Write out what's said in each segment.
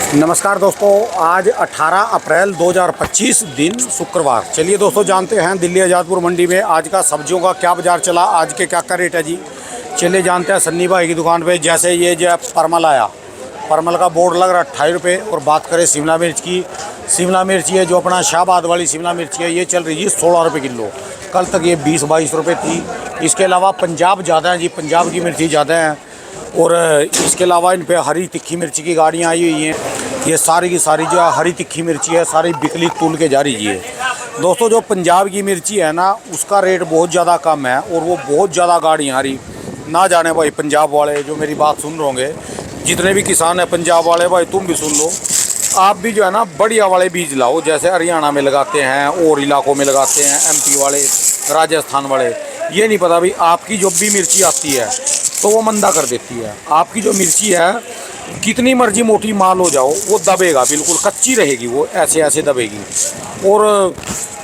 नमस्कार दोस्तों, आज 18 अप्रैल 2025 दिन शुक्रवार। चलिए दोस्तों, जानते हैं दिल्ली आज़ादपुर मंडी में आज का सब्जियों का क्या बाज़ार चला, आज के क्या रेट है जी। चलिए जानते हैं सन्नी भाई की दुकान पे। जैसे ये जो परमल आया, परमल का बोर्ड लग रहा है 28 रुपये। और बात करें शिमला मिर्च की, शिमला मिर्च ये जो अपना शाहबाद वाली शिमला मिर्च है, ये चल रही है 16 रुपये किलो। कल तक ये 20-22 रुपये थी। इसके अलावा पंजाब ज़्यादा है जी, पंजाब की मिर्ची ज़्यादा है। और इसके अलावा इन पे हरी तिक्खी मिर्ची की गाड़ियाँ आई हुई हैं। ये सारी की सारी जो हरी तिक्खी मिर्ची है, सारी बिकली तूल के जा रही है दोस्तों। जो पंजाब की मिर्ची है ना, उसका रेट बहुत ज़्यादा कम है और वो बहुत ज़्यादा गाड़ियाँ आ रही। ना जाने भाई पंजाब वाले जो मेरी बात सुन रहे होंगे, जितने भी किसान हैं पंजाब वाले, भाई तुम भी सुन लो। आप भी जो है ना बढ़िया वाले बीज लाओ, जैसे हरियाणा में लगाते हैं और इलाकों में लगाते हैं, एमपी वाले, राजस्थान वाले। ये नहीं पता भाई आपकी जो भी मिर्ची आती है तो वो मंदा कर देती है। आपकी जो मिर्ची है, कितनी मर्जी मोटी माल हो जाओ, वो दबेगा, बिल्कुल कच्ची रहेगी, वो ऐसे ऐसे दबेगी। और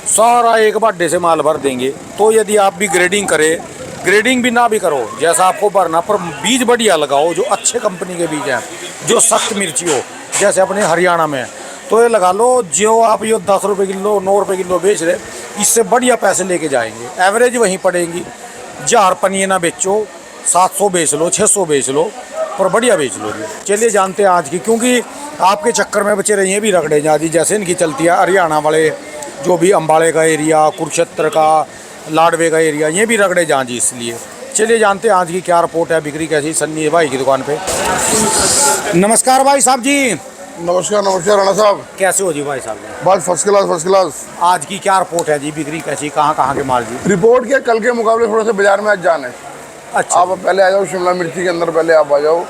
सारा एक बाड्ढे से माल भर देंगे। तो यदि आप भी ग्रेडिंग करें, ग्रेडिंग भी ना भी करो, जैसा आपको भरना, पर बीज बढ़िया लगाओ, जो अच्छे कंपनी के बीज हैं, जो सख्त मिर्ची हो, जैसे अपने हरियाणा में। तो ये लगा लो, जो आप ये 10 रुपये किलो 9 रुपये किलो बेच रहे, इससे बढ़िया पैसे लेके जाएंगे। एवरेज वहीं पड़ेंगी। 1000 पनिए ना बेचो, 700 बेच लो, 600 बेच लो, पर बढ़िया बेच लो जी। चलिए जानते हैं आज की, क्योंकि आपके चक्कर में बचे रही हैं भी रगड़े जाती, जैसे इनकी चलती है हरियाणा वाले, जो भी अम्बाड़े का एरिया, कुरुक्षेत्र का, लाडवे का एरिया, ये भी रगड़े जाएँ जी। इसलिए चलिए जानते हैं आज की क्या रिपोर्ट है, बिक्री कैसी सन्नी भाई की दुकान पे। नमस्कार भाई साहब जी। नमस्कार नमस्कार राणा साहब, कैसे हो जी भाई साहब? बस फर्स्ट क्लास फर्स्ट क्लास। आज की क्या रिपोर्ट है जी, बिक्री कैसी, कहाँ के माल जी? रिपोर्ट क्या, कल के मुकाबले थोड़ा सा बाजार में आज जान है। अच्छा, आप पहले आ जाओ शिमला मिर्ची के अंदर, पहले आप आ जाओ।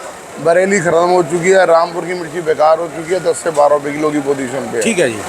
बरेली खत्म हो चुकी है, रामपुर की मिर्ची बेकार हो चुकी है, 10 से 12 रुपये किलो की पोजीशन पे। ठीक है जी।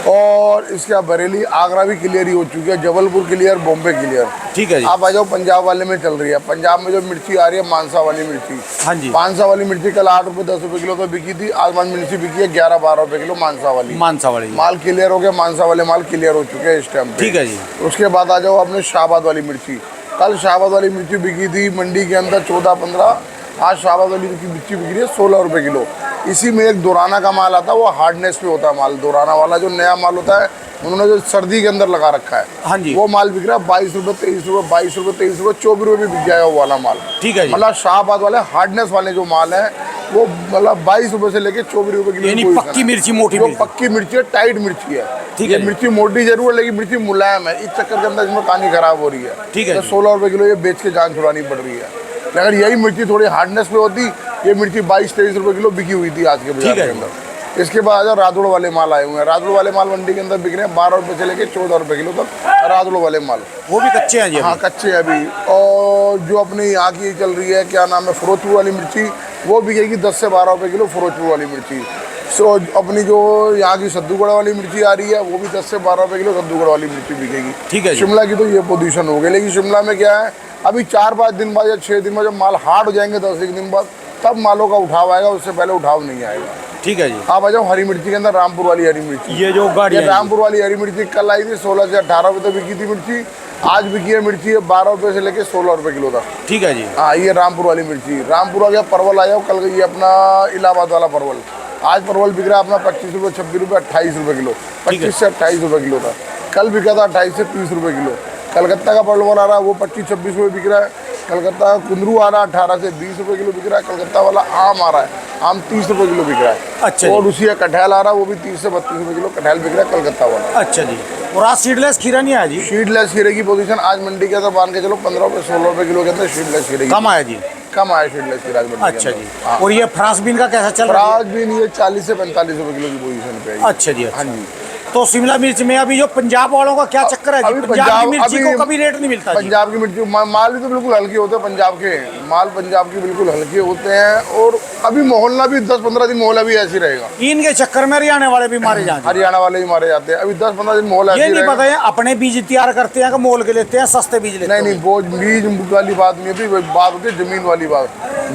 और इसके बाद बरेली आगरा भी क्लियर ही हो चुकी है, जबलपुर क्लियर, बॉम्बे क्लियर। ठीक है जी। आप आ जाओ पंजाब वाले में चल रही है। पंजाब में जो मिर्ची आ रही है मानसा वाली मिर्ची, हाँ जी, मानसा वाली मिर्ची कल 8 रुपये 10 रुपये किलो तो बिकी थी। आज मिर्ची बिकी है 11-12 रुपये किलो मानसा वाली। मानसा वाली माल क्लियर हो गया, मानसा वाले माल क्लियर हो चुके हैं इस टाइम पे। ठीक है जी। उसके बाद आ जाओ अपने शाहबाद वाली मिर्ची। कल शाहबाद वाली मिर्ची बिकी थी मंडी के अंदर 14-15। आज शाहबाद वाली मिर्ची बिक रही है 16 रुपये किलो। इसी में एक दोराना का माल आता है, वो हार्डनेस पे होता है माल। दोराना वाला जो नया माल होता है, उन्होंने जो सर्दी के अंदर लगा रखा है, हाँ जी, वो माल बिक रहा है 22 रुपये 23 रुपये 22 रुपये 23 रुपये 24 रुपये भी बिक जाएगा वो वाला माल। ठीक है जी। मतलब शाहबाद वाले हार्डनेस वाले जो माल है, वो मतलब 22 रुपये से लेके 24 रुपये किलो। यानी पक्की मिर्ची, मोटी मिर्ची। पक्की मिर्ची है, टाइट मिर्ची है। ठीक है, है। मिर्ची मोटी जरूर है लेकिन मिर्ची मुलायम है। इस चक्कर के अंदर इसमें कहानी खराब हो रही है। ठीक है। 16 रुपये किलो ये बेच के जान छुड़ानी पड़ रही है। अगर यही मिर्ची थोड़ी हार्डनेस पे होती, ये मिर्ची 22-23 रुपये किलो बिकी हुई थी आज के बाजार के अंदर। इसके बाद रादौड़ वाले माल आए हुए हैं। रादौड़ वाले माल मंडी के अंदर बिक रहे हैं 12 रुपये से लेके 14 रुपये किलो तक। रादौड़ वाले माल वो भी कच्चे हैं जी? हाँ कच्चे हैं अभी। और जो अपनी यहाँ की चल रही है, क्या नाम है, फिरोजपुर वाली मिर्ची, वो बिकेगी 10 से 12 रुपये किलो फिरोजपुर वाली मिर्ची। सो अपनी जो यहाँ की सद्दूगढ़ वाली मिर्ची आ रही है, वो भी 10 से 12 रुपये किलो सद्दूगढ़ वाली मिर्ची बिकेगी। ठीक है। शिमला की तो ये पोजीशन हो गई। लेकिन शिमला में क्या है, अभी 4-5 दिन बाद या 6 दिन बाद जब माल हार्ड हो जाएंगे, 10-1 दिन बाद, तब मालों का उठाव आएगा, उससे पहले उठाव नहीं आएगा। ठीक है जी। आप आ जाओ हरी मिर्ची के अंदर, रामपुर वाली हरी मिर्ची। ये जो गाड़ी है, रामपुर वाली हरी मिर्ची कल आई थी 16 से 18 रुपये तक बिकी थी मिर्ची। आज बिकी है मिर्ची 12 रुपये से लेके 16 रुपये किलो तक। ठीक है जी। हाँ, ये रामपुर वाली मिर्ची। रामपुर आ गया। परवल आया कल, ये अपना इलाहाबाद वाला परवल। आज परवल बिक रहा है अपना 25 रुपये 26 रुपये 28 रुपये किलो। 25 से 28 रुपये किलो था। कल बिका था 28 से 30 रुपये किलो। कलकत्ता का परवल आ रहा है, वो 25-26 रुपये बिक रहा है। कलकत्ता का कुंदरू आ रहा है 18 से 20 रुपये किलो बिक रहा है। कलकत्ता वाला आम आ रहा है, आम 30 रुपये किलो बिक रहा है। अच्छा। और उसी का कटहल आ रहा है, वो भी 30 से 32 रुपये किलो कटहल बिक रहा है कलकत्ता वाला। अच्छा जी। और आज सीडलेस खीरा नहीं आया जी? सीडलेस खीरे की पोजीशन आज मंडी के अंदर मान के चलो 15 रुपये 16 रुपये किलो के अंदर सीडलेस खीरे कम आया जी? कम आया सीडलेस खीरा मंडी। अच्छा जी। और ये फ्रांस बीन का कैसा चल रहा है? फ्रांस बीन ये 40 से 45 रुपये किलो की पोजीशन पे है। अच्छा जी। हाँ जी। तो शिमला मिर्च में अभी जो पंजाब वालों का क्या चक्कर है जी? पंजाब की मिर्ची को कभी रेट नहीं मिलता जी? पंजाब की मिर्ची माल भी तो बिल्कुल हल्के होते हैं। पंजाब के माल पंजाब की बिल्कुल हल्के होते हैं। और अभी मोहल्ला भी 10-15 दिन मोहल्ला भी ऐसी रहेगा। इनके चक्कर में हरियाणा वाले भी मारे जाते हैं। हरियाणा वाले ही मारे जाते हैं। अभी 10-15 दिन मोहल्ला ये नहीं पता है अपने बीज तैयार करते हैं कि मोल के लेते हैं, सस्ते बीज लेते हैं? नहीं, वो बीज वाली बात नहीं होती, बात होती है जमीन वाली बात।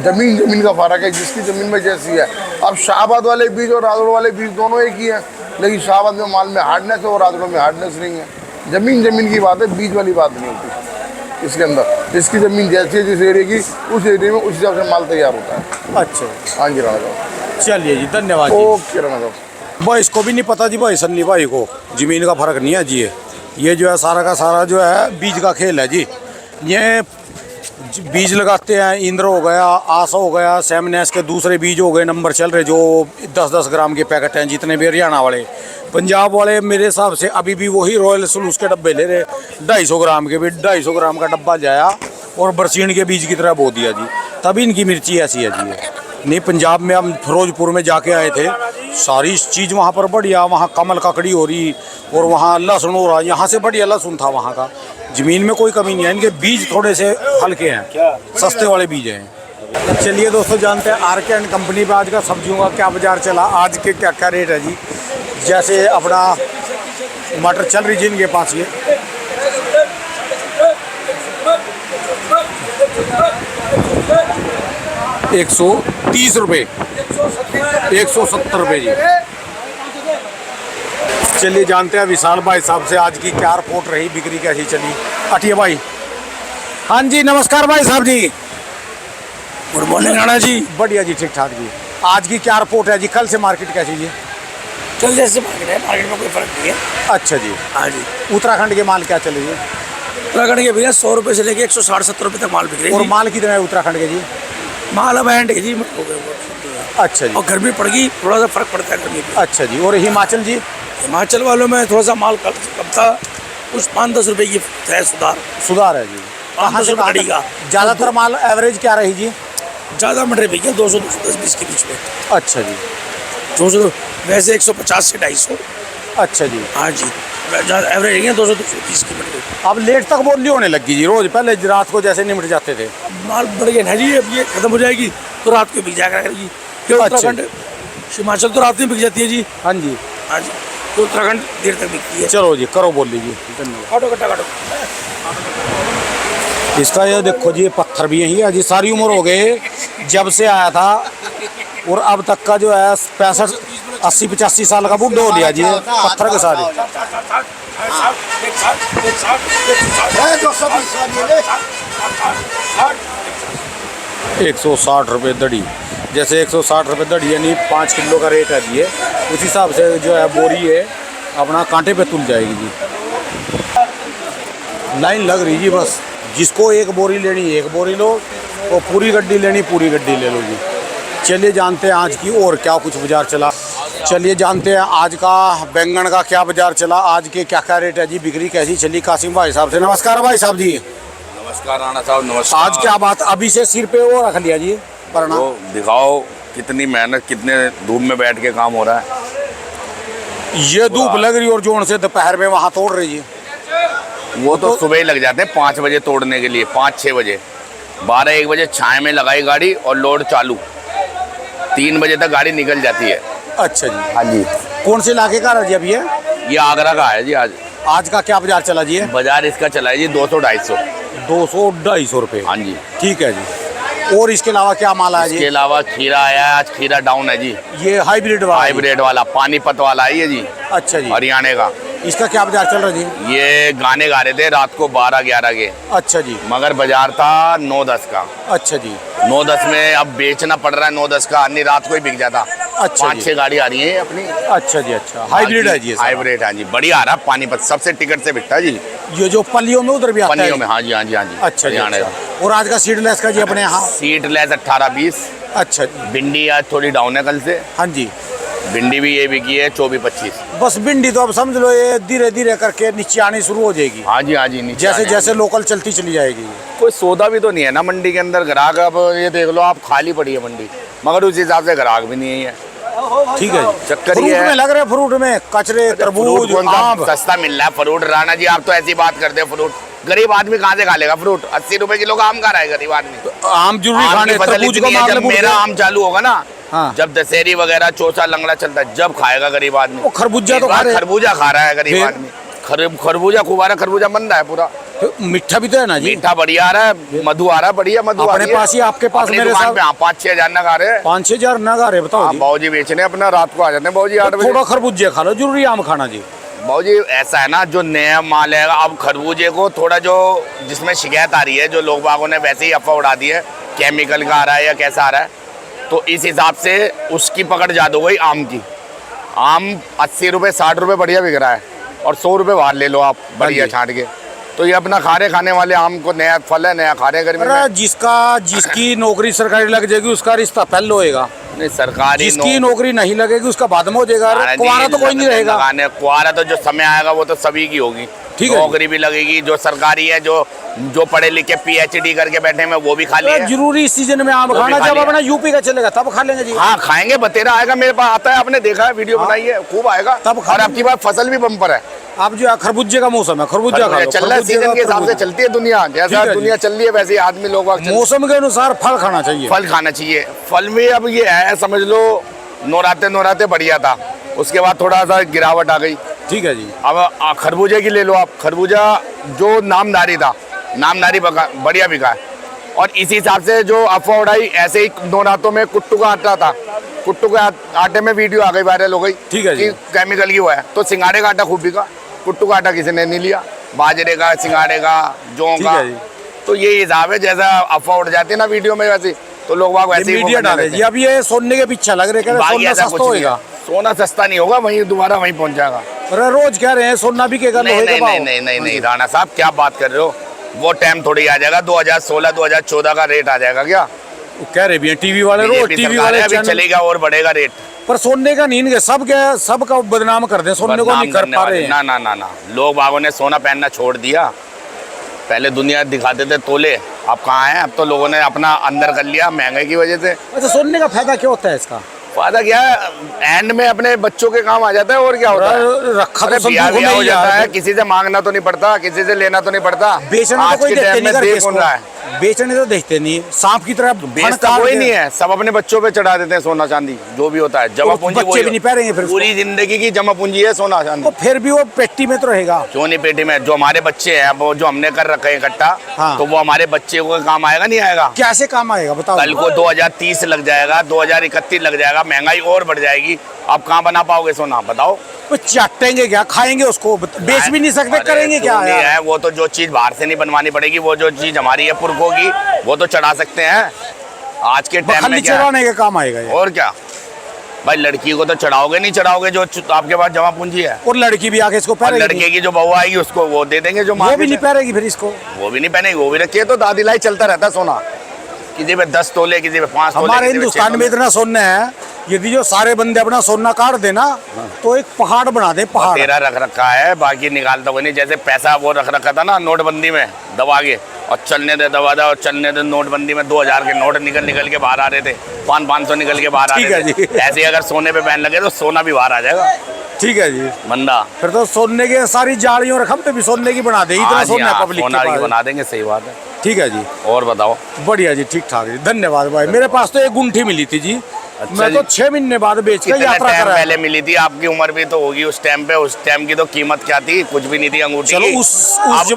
जमीन का फर्क है, जिसकी जमीन में जैसी है। अब शाहबाद वाले बीज और रादौड़ वाले बीज दोनों एक ही हैं, लेकिन शाहबाद में माल में हार्डनेस है और रादौड़ में हार्डनेस नहीं है। जमीन की बात है, बीज वाली बात नहीं होती इसके अंदर। जिसकी ज़मीन जैसी है जिस एरिया की, उस एरिया में उस हिसाब से माल तैयार होता है। अच्छा। हाँ जी राणा साहब। चलिए जी, धन्यवाद जी। ओके राणा साहब। भाई इसको भी नहीं पता जी, भाई सन्नी भाई को ज़मीन का फ़र्क नहीं है जी। ये जो है सारा का सारा जो है बीज का खेल है जी। ये बीज लगाते हैं, इंद्र हो गया, आशा हो गया, सेमनेस के दूसरे बीज हो गए, नंबर चल रहे जो 10-10 ग्राम के पैकेट हैं जितने भी। हरियाणा वाले, पंजाब वाले मेरे हिसाब से अभी भी वही रॉयल सलूस के डब्बे ले रहे, 250 ग्राम के भी। 250 ग्राम का डब्बा जाया और बरसीन के बीज की तरह बो दिया जी, तभी इनकी मिर्ची ऐसी है जी। नहीं, पंजाब में हम फिरोजपुर में जाके आए थे, सारी चीज़ वहाँ पर बढ़िया, वहाँ कमल ककड़ी हो रही और वहाँ लहसुन हो रहा, यहाँ से बढ़िया लहसुन था वहाँ का। ज़मीन में कोई कमी नहीं है, इनके बीज थोड़े से हल्के हैं, सस्ते वाले बीज हैं। चलिए दोस्तों, जानते हैं आर के एंड कंपनी पे आज का सब्जियों का क्या बाजार चला, आज के क्या क्या रेट है जी। जैसे अपना मटर चल रही जी इनके पास, ये 130 रुपये, 170 रुपये जी। चलिए जानते हैं विशाल भाई साहब से आज की क्या रिपोर्ट रही, बिक्री कैसी चली। अटिया भाई, हाँ जी, नमस्कार भाई साहब जी। Good morning Rana ji. बढ़िया जी, ठीक ठाक जी। आज की क्या रिपोर्ट है जी, कल से मार्केट कैसी जी? कल जैसे मार्केट है, मार्केट में कोई फर्क नहीं है। अच्छा जी। हाँ जी। उत्तराखंड के माल क्या चले जी? उत्तराखंड के भैया 100 रुपये से लेके 160-70 रुपये तक माल बिक रहे हैं। और माल कितने है उत्तराखंड के जी? माल अब एंड है जी। अच्छा जी। और गर्मी पड़ गई, थोड़ा सा फर्क पड़ता है गर्मी पे। अच्छा जी। और हिमाचल जी? हिमाचल वालों में थोड़ा सा माल कम था, कुछ 5-10 रुपये की है सुधार है जी। कहाँ से बढ़ेगा? ज़्यादातर माल एवरेज क्या रही जी? ज़्यादा मटर भैया 200-210 के बीच में। अच्छा जी। 200 वैसे 150 से 250। अच्छा जी। हाँ जी, एवरेज है 200-220 की मटर। अब लेट तक बोली होने लगी जी, रोज पहले रात को जैसे निमट जाते थे। माल बढ़ गया ना जी, अब ये खत्म हो जाएगी तो रात को बिक जाएगा जी। उत्तराखंड, हिमाचल तो रात में बिक जाती है जी। हाँ जी। हाँ जी, तो उत्तराखंड देर तक बिकती है। चलो जी, करो बोल लीजिए। धन्यवाद। काटो कट्टा काटो। इसका ये देखो जी, ये पत्थर भी यही है जी, सारी उम्र हो गए जब से आया था और अब तक का जो है 65-80 साल का बुढ़ा हो लिया जी, पत्थर के सारे। 160 रुपये दड़ी, जैसे 160 रुपये दड़ी यानी 5 किलो का रेट है जी। ये उस हिसाब से जो है बोरी है अपना कांटे पे तुल जाएगी जी। लाइन लग रही जी, बस जिसको एक बोरी लेनी एक बोरी लो, और पूरी गड्डी लेनी पूरी गड्डी ले लो जी। चलिए जानते हैं आज की और क्या कुछ बाजार चला। चलिए जानते हैं आज का बैंगन का क्या बाजार चला, आज के क्या क्या रेट है जी, बिक्री कैसी चली। कासिम भाई साहब से, नमस्कार भाई साहब जी। नमस्कार राणा साहब, नमस्कार। आज क्या बात, अभी से सिर पे वो रख लिया जी परना। तो दिखाओ कितनी मेहनत, कितने धूप में बैठ के काम हो रहा है। ये धूप लग रही और जोन से दोपहर में वहाँ तोड़ रही जी। वो तो सुबह ही लग जाते हैं 5 बजे तोड़ने के लिए, 5-6 बजे, 12-1 बजे छाए में लगाई गाड़ी और लोड चालू, 3 बजे तक गाड़ी निकल जाती है। अच्छा जी। हाँ जी। कौन से इलाके का है जी अब ये आगरा का है जी। आज का क्या बाजार चला जी? बाजार इसका चला है जी 200-250। 200-250 रुपये। हाँ जी। ठीक है जी। और इसके अलावा क्या माल आया जी? इसके अलावा खीरा आया है, आज खीरा डाउन है जी। ये हाइब्रिड वाला पानीपत वाला है ये जी। अच्छा जी। हरियाणा का। इसका क्या बाजार चल रहा है जी? ये गाने गा रहे थे रात को 12-11 के। अच्छा जी। मगर बाजार था 9-10 का। अच्छा जी। 9-10 में अब बेचना पड़ रहा है 9-10 का, अन्य रात को ही बिक जाता। अच्छा 5-6 गाड़ी आ रही है अपनी। अच्छा जी। अच्छा, हाइब्रिड है जी ये? हाइब्रिड, हाँ जी, बढ़िया आ रहा है। पानीपत सबसे टिकट से बिकता है जी। ये जो पल्लियों में उधर भी आता है? पन्नियों में, हाँ जी, हाँ जी, हाँ जी। अच्छा जी। अच्छा। और आज का सीडलेस का जी अपने यहाँ? सीडलेस 18-20। अच्छा जी। भिंडी आज थोड़ी डाउन है कल से। हाँ जी। भिंडी भी ये बिकी है 24-25। बस भिंडी तो अब समझ लो ये धीरे धीरे करके नीचे आनी शुरू हो जाएगी। हाँ जी, हाँ जी, नीचे जैसे जैसे लोकल चलती चली जाएगी। कोई सौदा भी तो नहीं है ना मंडी के अंदर, ग्राहक अब ये देख लो आप, खाली पड़ी है मंडी, मगर उस हिसाब से ग्राहक भी नहीं है। ठीक है। चक्कर ये में लग रहे हैं, फ्रूट में कचरे, तरबूज, आम सस्ता मिल रहा है। फ्रूट राणा जी, आप तो ऐसी बात करते हैं, फ्रूट गरीब आदमी कहाँ से खा लेगा फ्रूट? 80 रुपए किलो का आम खा रहा है गरीब आदमी। आम जरूरी खाने, तरबूज को जब मेरा आम चालू होगा ना, हाँ। जब दशहरी वगैरह चौसा लंगड़ा चलता है, जब खाएगा गरीब आदमी। खरबूजा तो खरबूजा खा रहा है गरीब आदमी। खरबूजा खुबारा खरबूजा बन रहा है पूरा। मीठा भी तो है ना जी? मीठा बढ़िया आ रहा है, मधु आ रहा है, बढ़िया मधु। अपने पास ही, आपके पास मेरे साथ 5-6 हजार नग आ रहे हैं। 5-6 हजार नग आ रहे, बताओ जी। बाबूजी बेचने अपना, रात को आ जाते हैं बाबूजी 8 बजे। थोड़ा खरबूजे खा लो, जरूरी आम खाना जी। बाबूजी ऐसा है ना, जो नया माल है, अब खरबूजे को थोड़ा जो जिसमें शिकायत आ रही है, जो लोग बागों ने वैसे ही अफवाह उड़ा दी है, केमिकल का आ रहा है या कैसा आ रहा है, तो इस हिसाब से उसकी पकड़ ज़्यादा हो गई आम की। आम 80 रुपये 60 रुपये बढ़िया बिक रहा है और 100 रुपये बाहर ले लो आप बढ़िया छांट के। तो ये अपना खारे खाने वाले आम को नया फल है, नया खारे गर्मी में। जिसकी नौकरी सरकारी लग जाएगी उसका रिश्ता पहले होएगा। नहीं सरकारी जिसकी नौकरी नहीं लगेगी उसका बाद में हो जाएगा। कुंवारा तो कोई नहीं रहेगा। कुंवारा तो जो समय आएगा वो तो सभी की होगी। ठीक है, नौकरी भी लगेगी। जो सरकारी है, जो पढ़े लिखे PhD करके बैठे हैं वो भी खा लिया। जरूरी सीजन में आम खाना, जब अपना यूपी का चलेगा तब खा लेंगे जी। हाँ खाएंगे, बतेरा आएगा मेरे पास आता है, आपने देखा है, वीडियो बनाई है, खूब आएगा तब। और आपकी बात फसल भी बम्पर है। अब जो खरबूजे का मौसम है, खरबूजा चल रहा है, सीजन के हिसाब से चलती है दुनिया। जैसा दुनिया चल रही है वैसे आदमी लोग मौसम के अनुसार फल खाना चाहिए। फल खाना चाहिए। फल में अब ये है, समझ लो नौराते बढ़िया था, उसके बाद थोड़ा सा गिरावट आ गई। ठीक है जी। अब खरबूजे की ले लो आप। खरबूजा जो नामदारी था, नामदारी बढ़िया बिका है। और इसी हिसाब से जो अफवाह उड़ाई, ऐसे ही नौरातों में कुट्टू का आटा था, कुट्टू के आटे में वीडियो आ गई, वायरल हो गई। ठीक है जी। केमिकल की हुआ है, तो सिंगाड़े का आटा खूब बिका, कुट्टू का आटा किसी ने नहीं लिया। बाजरे का, सिंगाड़े का, जौ का। तो ये हिसाब है, जैसा अफवाह उड़ जाती है ना वीडियो में वैसे, तो लोग वैसे मीडिया डाले जी। अब ये सोने के पीछे लग रहे हैं, सोना सस्ता होगा। सोना सस्ता नहीं होगा, वहीं दोबारा वहीं पहुंच जाएगा। अरे रोज कह रहे हैं सोना भी क्या नहीं राणा साहब क्या बात कर रहे हो। वो टाइम थोड़ी आ जाएगा, 2016 2014 का रेट आ जाएगा क्या? कह रहे भी हैं टीवी वाले, रोज टीवी वाले अभी चलेगा और बढ़ेगा रेट। पर सोने का नींद सब का बदनाम कर दे, सोने को नहीं कर पा रहे। ना लोग बागों ने सोना पहनना छोड़ दिया। पहले दुनिया दिखाते थे तोले, अब कहाँ है? अब तो लोगों ने अपना अंदर कर लिया महंगाई की वजह से। अच्छा, सोने का फायदा क्या होता है इसका? फायदा क्या है, एंड में अपने बच्चों के काम आ जाता है। और क्या होता है, रखा तो बिया हो जाता है, किसी से मांगना तो नहीं पड़ता, किसी से लेना तो नहीं पड़ता। बेचना तो कोई देखते नहीं, कौन रहा है बेचने तो देखते नहीं, सांप की तरह बेचता कोई नहीं है। सब अपने बच्चों पे चढ़ा देते हैं सोना चांदी, जो भी होता है जमा पूंजी। बच्चे भी नहीं पहनेंगे फिर, पूरी जिंदगी की जमा पूंजी है सोना चांदी। तो फिर भी वो पेटी में तो रहेगा। क्यों नहीं पेटी में? जो हमारे बच्चे हैं, वो जो हमने कर रखे हैं इकट्ठा, हाँ। तो वो हमारे बच्चे को काम आएगा नहीं आएगा? कैसे काम आएगा बताओ? कल को 2030 लग जाएगा, 2031 लग जाएगा, महंगाई और बढ़ जाएगी। आप कहाँ बना पाओगे सोना बताओ? तो चाटेंगे क्या, खाएंगे उसको, बेच भी नहीं सकते, करेंगे क्या है? वो तो जो चीज बाहर से नहीं बनवानी पड़ेगी, वो जो चीज हमारी है पुरखों की, वो तो चढ़ा सकते हैं। आज के टाइम में क्या चढ़ाने के काम आएगा ये। और क्या भाई, लड़की को तो चढ़ाओगे नहीं चढ़ाओगे जो आपके पास जमा पूंजी है। और लड़की भी आके इसको पहनेगी। लड़के की जो बहू आएगी उसको वो दे देंगे, जो वो भी नहीं पहनेगी फिर इसको, वो भी नहीं पहनेगी। वो भी रखिए तो दादी लाई चलता रहता सोना, किसी पे 10 तोले, किसी पे 5 तोले। हमारे हिंदुस्तान में इतना सोना है, यदि जो सारे बंदे अपना सोना काट देना तो एक पहाड़ बना दे। पहाड़ तेरा रख रखा है, बाकी निकालता कोई नहीं। जैसे पैसा वो रख रखा था ना नोटबंदी में दबा के, और चलने दे दबा दे और चलने दे। नोटबंदी में 2000 के नोट निकल के बाहर आ रहे थे, 500 निकल के बाहर आ रहे थे। ऐसे अगर सोने पे बैन लगे तो सोना भी बाहर आ जाएगा। ठीक है जी बंदा फिर तो सोने के सारी जालियों रखम पे भी सोने की बना दे, इतना सोना पब्लिक सोना की बना देंगे। सही बात है। ठीक है जी, और बताओ? बढ़िया जी, ठीक ठाक जी, धन्यवाद भाई। मेरे पास तो एक गुंठी मिली थी जी। अच्छा, मैं तो 6 महीने बाद बेच के यात्रा कर रहा। पहले मिली थी, आपकी उम्र भी तो होगी उस टाइम पे। उस टाइम की तो कीमत क्या थी? कुछ भी नहीं थी अंगूठी चलो की।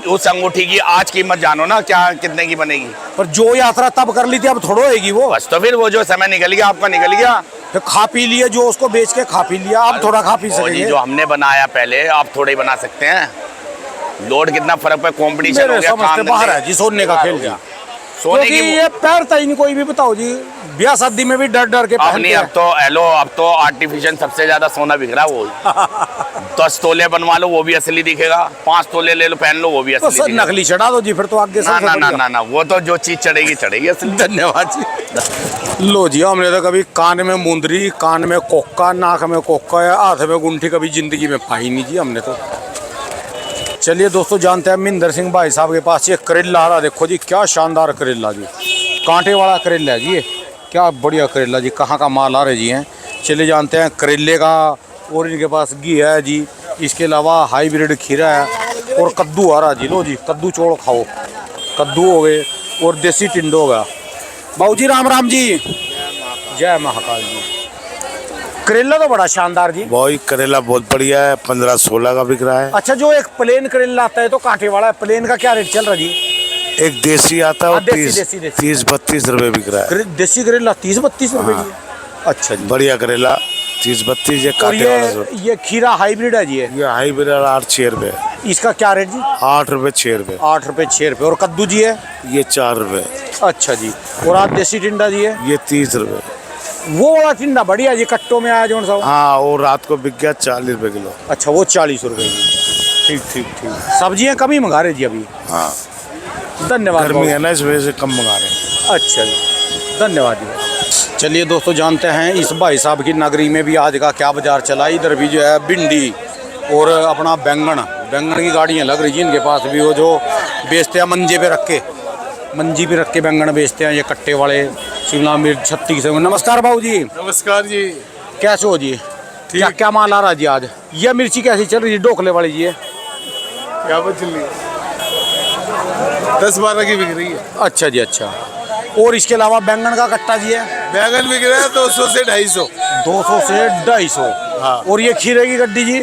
उस अंगूठी की आज कीमत जानो ना क्या कितने की बनेगी। पर जो यात्रा तब कर ली थी अब थोड़ा होगी वो। बस तो फिर वो जो समय निकल गया आपका निकल गया। तो खा पी लिए, जो उसको बेच के खा पी लिया, अब थोड़ा खा पी सकेंगे। जो हमने बनाया पहले आप थोड़े ही बना सकते हैं। लोड कितना फर्क है, कंपटीशन हो गया, काम बाहर है जी सोने का खेल गया। सोने की ये पैरता ही नहीं कोई भी। बताओ जी, ब्याह शादी में भी डर डर के पहनते हैं। अब तो आर्टिफिशियल सबसे ज्यादा सोना बिक रहा है। वो 10 तोले बनवा लो वो भी असली दिखेगा, 5 तोले ले लो पहन लो वो भी असली दिखेगा। नकली चढ़ा दो जी फिर तो आगे ना, वो तो जो चीज चढ़ेगी असली। धन्यवाद जी। लो जी, हमने तो कभी कान में मुंदरी, कान में कोक्का, नाक में कोक्का या हाथ में गुंठी कभी जिंदगी में पाई नहीं जी हमने तो। चलिए दोस्तों, जानते हैं महिंदर सिंह भाई साहब के पास ये करेला आ रहा। देखो जी क्या शानदार करेला जी, कांटे वाला करेला है जी, ये क्या बढ़िया करेला जी। कहाँ का माल आ रहे जी हैं, चलिए जानते हैं करेले का। और इनके पास घी है जी, इसके अलावा हाईब्रिड खीरा है और कद्दू आ रहा जी। लो जी, कद्दू चोड़ खाओ, कद्दू हो गए और देसी टिंडो हो गया। बाबू जी राम राम जी, जय महाकाल जी। करेला तो बड़ा शानदार जी। वही करेला बहुत बढ़िया है, 15-16 का बिक रहा है। अच्छा, जो एक प्लेन करेला आता है तो कांटे वाला, प्लेन का क्या रेट चल रहा जी? एक देसी आता है और 30-32 रुपए बिक रहा है। देसी करेला 30-32 रुपए जी। अच्छा जी, बढ़िया करेला 30-32। ये कांटे वाला ये खीरा हाइब्रिड है जी। ये हाईब्रिड 8-6 रुपए। इसका क्या रेट जी? 8 रुपए 6 रुपए। 8 रुपए 6 रुपए। और कद्दू जी है ये 4 रुपए। अच्छा जी। और आप देसी टिंडा जी है? ये 30 रुपए। वो वाला टिंडा बढ़िया जी, कट्टों में आया जो सा। हाँ, वो रात को बिक गया 40 रुपए किलो। अच्छा, वो 40 रुपए की। ठीक ठीक ठीक। सब्जियां कम ही मंगा रहे जी अभी? हाँ, धन्यवाद। गर्मी है ना, इस वजह से कम मंगा रहे हैं। अच्छा जी, धन्यवाद जी। चलिए दोस्तों, जानते हैं इस भाई साहब की नगरी में भी आज का क्या बाजार चला। इधर भी जो है भिंडी और अपना बैंगन की गाड़ियाँ लग रही हैं इनके पास भी। वो जो बेचते हैं मंजे पे रख के बैंगन बेचते हैं, ये कट्टे वाले। शिमला मिर्च 36 है। नमस्कार भाऊ जी। नमस्कार जी। कैसे हो जी? क्या क्या माल आ रहा है जी आज? ये मिर्ची कैसी चल रही है ढोकले वाली जी? क्या बात चल रही है? 10-12 की बिक रही है। अच्छा जी, अच्छा। और इसके अलावा बैंगन का कट्टा जी है? बैगन बिक रहा है 200 से 250। 200 से 250। हाँ। और ये खीरे की गड्डी जी?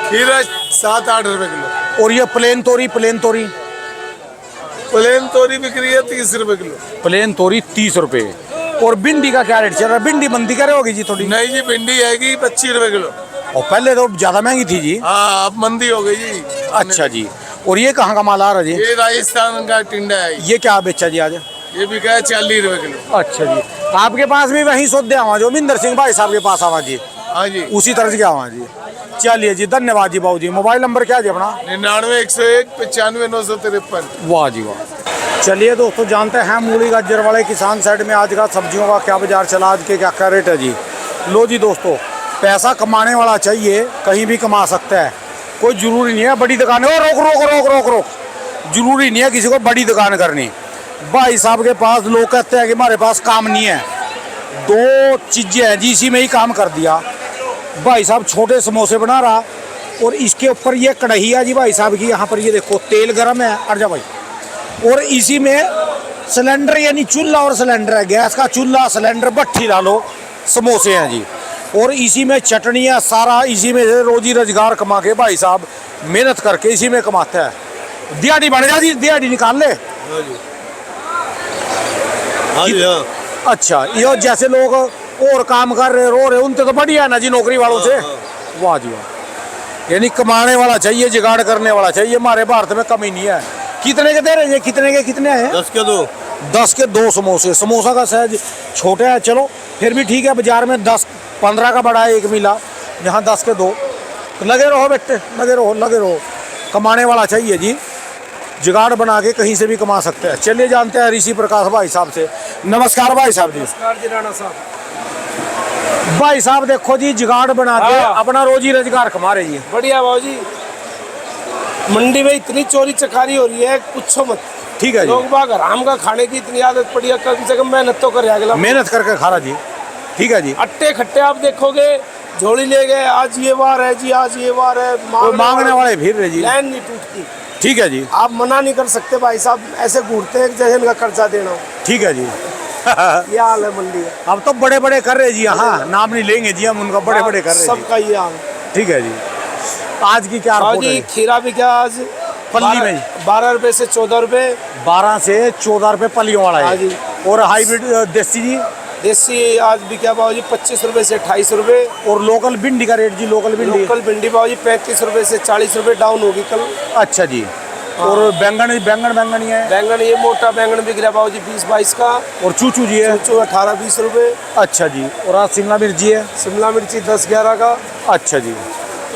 खीरा 7-8 रुपए किलो। और ये प्लेन तोरी प्लेन तोरी बिक रही है 30 रुपए किलो। प्लेन तोरी 30 रुपए। और भिंडी का क्या रेट चल रहा है? भिंडी मंदी करे होगी जी थोड़ी? नहीं जी, भिंडी आएगी 25 रुपए किलो। और पहले तो ज्यादा महंगी थी जी। हाँ, अब मंदी हो गई जी। अच्छा जी। और ये कहाँ का माल आ रहा है जी? ये राजस्थान का टिंडा है। ये क्या बेचा जी आज? ये बिका है 40 रुपए किलो। अच्छा जी। आपके पास भी वही सौदे आवा जो मिंदर सिंह भाई साहब के पास आवा जी? हाँ जी, उसी तरह के आवा जी। चलिए जी, धन्यवाद जी बाबू जी। मोबाइल नंबर क्या जी अपना? 99 101 95 953। वाह जी वाह। चलिए दोस्तों, जानते हैं मूली गाजर वाले किसान साइड में आज का सब्जियों का क्या बाजार चला, आज के क्या क्या रेट है जी। लो जी दोस्तों, पैसा कमाने वाला चाहिए, कहीं भी कमा सकता है। कोई ज़रूरी नहीं है बड़ी दुकानें। ओ रोक रोक रोक रोक रोक। ज़रूरी नहीं है किसी को बड़ी दुकान करनी। भाई साहब के पास लोग कहते हैं कि हमारे पास काम नहीं है। 2 चीज़ें हैं जी, इसी में ही काम कर दिया। भाई साहब छोटे समोसे बना रहा, और इसके ऊपर ये कढ़ाई है जी भाई साहब की। यहाँ पर ये देखो तेल गर्म है, अर्जा भाई। और इसी में सिलेंडर, यानी चूल्हा और सिलेंडर है, गैस का चूल्हा सिलेंडर भट्ठी डालो, समोसे हैं जी। और इसी में चटनी है, सारा इसी में से रोजी रोजगार कमा के भाई साहब मेहनत करके इसी में कमाता है। दिहाड़ी बन जा जी, दिहाड़ी निकाल ले। हाँ जी, हाँ। अच्छा, ये जैसे लोग और काम कर रहे रो रहे, उनसे तो बढ़िया है ना जी नौकरी वालों से। वाह जी वाह। यानी कमाने वाला चाहिए, जुगाड़ करने वाला चाहिए। हमारे भारत में कमी नहीं है। कितने के दे रहे हैं? कितने के कितने हैं? 10 के 2। 10 के 2 समोसे। समोसा का साइज छोटा है, चलो फिर भी ठीक है। बाजार में 10-15 का बड़ा है एक मिला, यहाँ 10 के 2। लगे रहो बेटे, लगे रहो। कमाने वाला चाहिए जी, जुगाड़ बना के कहीं से भी कमा सकते हैं। चलिए जानते हैं ऋषि प्रकाश भाई साहब से। नमस्कार भाई साहब जी। नमस्कार जी राणा साहब। भाई साहब देखो जी, जुगाड़ बना के अपना रोजी रोजगार कमा रहे जी। बढ़िया बाबू जी। मंडी में इतनी चोरी चकारी हो रही है, पूछो मत। ठीक है जी। लोग बाग आराम का खाने की इतनी आदत पड़ी है, कम से कम मेहनत तो करे अगला। मेहनत करके खा रहा जी। ठीक है जी। अट्टे खट्टे आप देखोगे, झोली ले गए, आज ये वार है जी, आज ये वार है। मांगने वाले फिर रहे जी। लाइन नहीं टूटती। ठीक है जी। आप मना नहीं कर सकते भाई साहब, ऐसे घूरते हैं जैसे इनका कर्जा देना हो। ठीक है जी। ये हाल है मंडी का। अब तो बड़े बड़े कर रहे जी। हाँ, नाम नहीं लेंगे जी हम उनका, बड़े बड़े कर रहे जी। सबका ये हाल। ठीक है जी। आज की क्या रिपोर्ट जी है? खीरा भी क्या आज पल्ली में 12 रुपए से 14 रुपए। 12 से 14 रुपए पलियों वाला हाँ है जी। और हाइब्रिड देसी जी? देसी आज भी क्या भाव जी 25 रुपए से 28 रुपए। और लोकल भिंडी का रेट जी? लोकल भिंडी भाव जी 35 रुपए से 40 रुपए डाउन होगी कल। अच्छा जी। और बैंगन ही है? बैंगन ये मोटा बैंगन बिक रहा भाव जी 20-22 का। और चूचू जी है? चूचू 18-20 रुपए। अच्छा जी। और आज शिमला मिर्ची है? शिमला मिर्ची 10-11 का। अच्छा जी।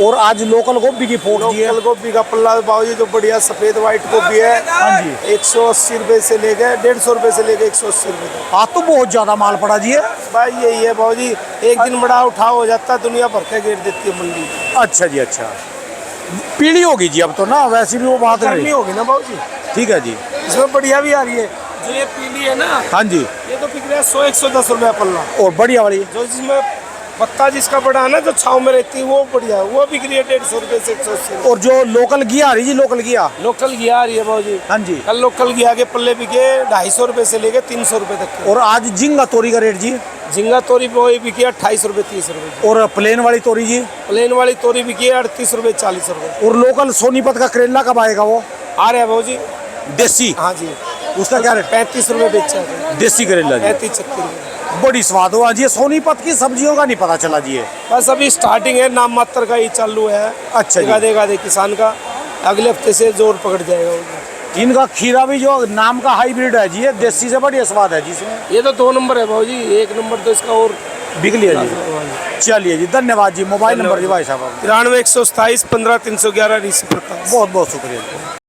और आज लोकल गोभी की फोट जी है? लोकल गोभी का पल्ला भाव जी जो बढ़िया सफेद व्हाइट गोभी है। हाँ जी। 180 रुपए से लेके 150 रुपए से लेके 180 रुपए तक। आज तो बहुत ज्यादा माल पड़ा जी है भाई। यही है भाव जी, एक दिन बड़ा उठाव हो जाता है, दुनिया भर के गेट देती है मंडी। अच्छा जी। अच्छा, पीली होगी जी अब तो ना, वैसे भी वो बात गर्मी नहीं होगी ना भाव जी। ठीक है जी। इसमें बढ़िया भी आ रही है, जो ये पीली है ना, हाँ जी। ये तो बिक रहा है 100-110 रुपया पल्ला। और बढ़िया वाली जो जिसमें पत्ता जिसका बड़ा है ना, जो छाव में रहती है, वो बढ़िया है, वो बिक रही है 150 रुपए से 180। और जो लोकल घी आ रही जी? लोकल घी आ रही है भाव जी। हाँ जी। कल लोकल घी के पल्ले बिके 250 रुपए से लेके 300 रुपए तक के। और आज झींगा तोरी का रेट जी? झींगा तोरी वही बिकी 28 रुपए 30 रुपए। और प्लेन वाली तोरी जी? प्लेन वाली तोरी बिकी है 38 रुपए 40 रुपए। और लोकल सोनीपत का करेला कब आएगा वो? आ रहा है भाव जी। देसी? हाँ जी। उसका क्या रेट? 35 रुपए बेचा है देसी करेला जी? 35-36 रुपए। बड़ी स्वाद हो आज। ये सोनीपत की सब्जियों का नहीं पता चला जी है। बस अभी स्टार्टिंग है, नाम मात्र का ही चालू है। अच्छा जी। देगा किसान का, अगले हफ्ते से जोर पकड़ जाएगा। इनका खीरा भी जो नाम का हाइब्रिड है जी, ये देसी से बढ़िया स्वाद है जी इसमें। ये तो 2 नंबर है भाऊ जी, 1 नंबर तो इसका और बिक लिया जी। चलिए जी, धन्यवाद जी। मोबाइल नंबर जी भाई साहब? 93 127 15 311 ऋषि प्रकाश। बहुत बहुत शुक्रिया जी।